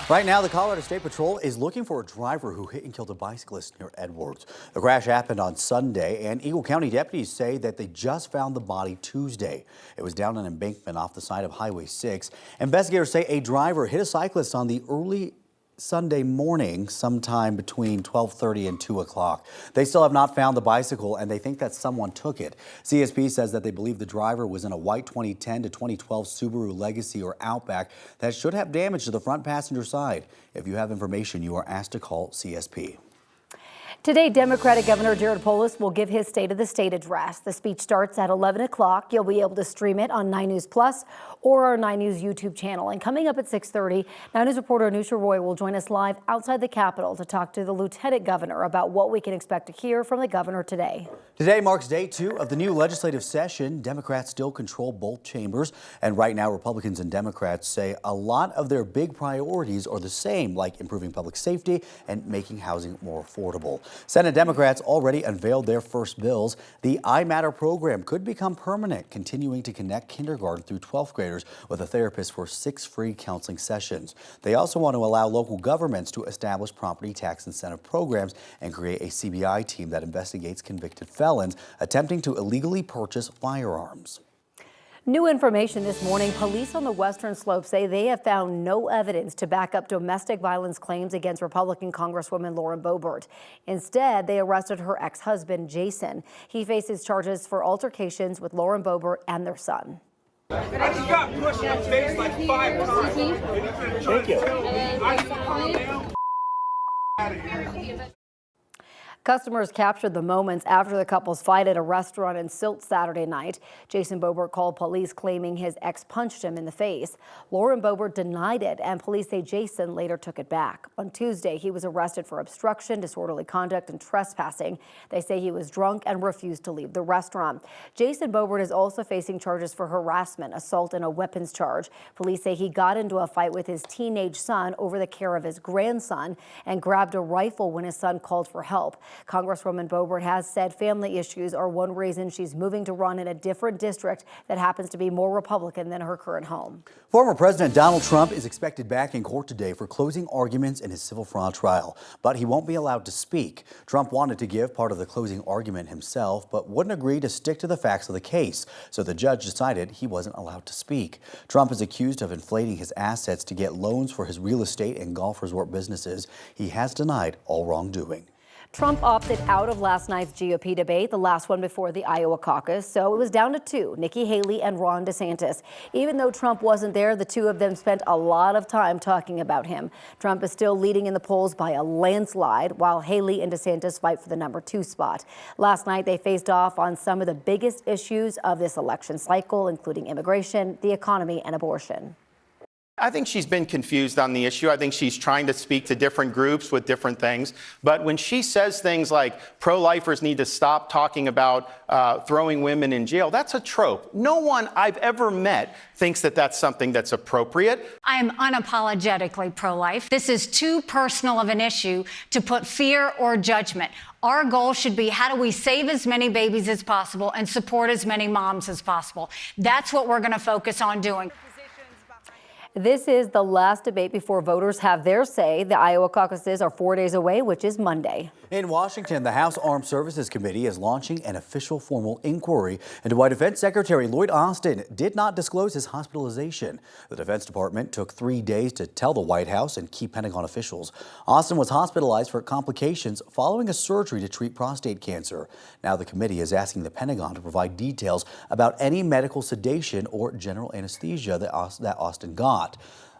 Right now, the Colorado State Patrol is looking for a driver who hit and killed a bicyclist near Edwards. The crash happened on Sunday, and Eagle County deputies say that they just found the body Tuesday. It was down an embankment off the side of Highway 6. Investigators say a driver hit a cyclist on the early Sunday morning, sometime between 12:30 and 2 o'clock. They still have not found the bicycle, and they think that someone took it. CSP says that they believe the driver was in a white 2010 to 2012 Subaru Legacy or Outback that should have damage to the front passenger side. If you have information, you are asked to call CSP. Today, Democratic Governor Polis will give his State of the State address. The speech starts at 11 o'clock. You'll be able to stream it on 9 News Plus or our 9 News YouTube channel. And coming up at 6:30, 9 News reporter Anusha Roy will join us live outside the Capitol to talk to the Lieutenant Governor about what we can expect to hear from the governor today. Today marks day 2 of the new legislative session. Democrats still control both chambers, and right now Republicans and Democrats say a lot of their big priorities are the same, like improving public safety and making housing more affordable. Senate Democrats already unveiled their first bills. The I Matter program could become permanent, continuing to connect kindergarten through 12th graders with a therapist for 6 free counseling sessions. They also want to allow local governments to establish property tax incentive programs and create a CBI team that investigates convicted felons attempting to illegally purchase firearms. New information this morning. Police on the Western Slope say they have found no evidence to back up domestic violence claims against Republican Congresswoman Lauren Boebert. Instead, they arrested her ex-husband, Jason. He faces charges for altercations with Lauren Boebert and their son. I just got pushed in the face like 5 times. Thank you. Customers captured the moments after the couple's fight at a restaurant in Silt Saturday night. Jason Boebert called police claiming his ex punched him in the face. Lauren Boebert denied it, and police say Jason later took it back. On Tuesday, he was arrested for obstruction, disorderly conduct, and trespassing. They say he was drunk and refused to leave the restaurant. Jason Boebert is also facing charges for harassment, assault, and a weapons charge. Police say he got into a fight with his teenage son over the care of his grandson and grabbed a rifle when his son called for help. Congresswoman Boebert has said family issues are one reason she's moving to run in a different district that happens to be more Republican than her current home. Former President Donald Trump is expected back in court today for closing arguments in his civil fraud trial, but he won't be allowed to speak. Trump wanted to give part of the closing argument himself, but wouldn't agree to stick to the facts of the case, so the judge decided he wasn't allowed to speak. Trump is accused of inflating his assets to get loans for his real estate and golf resort businesses. He has denied all wrongdoing. Trump opted out of last night's GOP debate, the last one before the Iowa caucus, so it was down to 2, Nikki Haley and Ron DeSantis. Even though Trump wasn't there, the two of them spent a lot of time talking about him. Trump is still leading in the polls by a landslide, while Haley and DeSantis fight for the number 2 spot. Last night, they faced off on some of the biggest issues of this election cycle, including immigration, the economy, and abortion. I think she's been confused on the issue. I think she's trying to speak to different groups with different things. But when she says things like pro-lifers need to stop talking about throwing women in jail, that's a trope. No one I've ever met thinks that that's something that's appropriate. I am unapologetically pro-life. This is too personal of an issue to put fear or judgment. Our goal should be, how do we save as many babies as possible and support as many moms as possible? That's what we're going to focus on doing. This is the last debate before voters have their say. The Iowa caucuses are 4 days away, which is Monday. In Washington, the House Armed Services Committee is launching an official formal inquiry into why Defense Secretary Lloyd Austin did not disclose his hospitalization. The Defense Department took 3 days to tell the White House and key Pentagon officials. Austin was hospitalized for complications following a surgery to treat prostate cancer. Now the committee is asking the Pentagon to provide details about any medical sedation or general anesthesia that Austin got.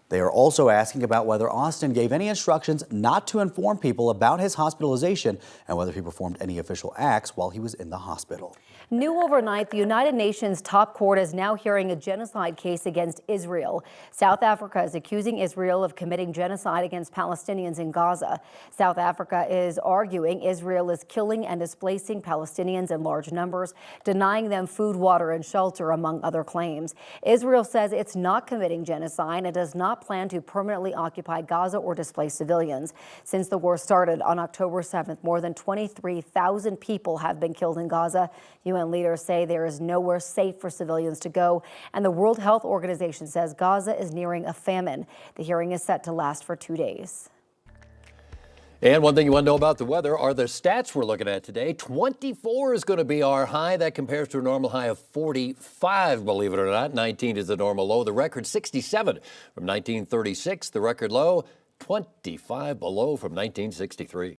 They are also asking about whether Austin gave any instructions not to inform people about his hospitalization and whether he performed any official acts while he was in the hospital. New overnight, the United Nations top court is now hearing a genocide case against Israel. South Africa is accusing Israel of committing genocide against Palestinians in Gaza. South Africa is arguing Israel is killing and displacing Palestinians in large numbers, denying them food, water, and shelter, among other claims. Israel says it's not committing genocide and does not plan to permanently occupy Gaza or displace civilians. Since the war started on October 7th, more than 23,000 people have been killed in Gaza. UN leaders say there is nowhere safe for civilians to go, and the World Health Organization says Gaza is nearing a famine. The hearing is set to last for 2 days. And one thing you want to know about the weather are the stats we're looking at today. 24 is going to be our high. That compares to a normal high of 45, believe it or not. 19 is the normal low. The record 67 from 1936. The record low 25 below from 1963.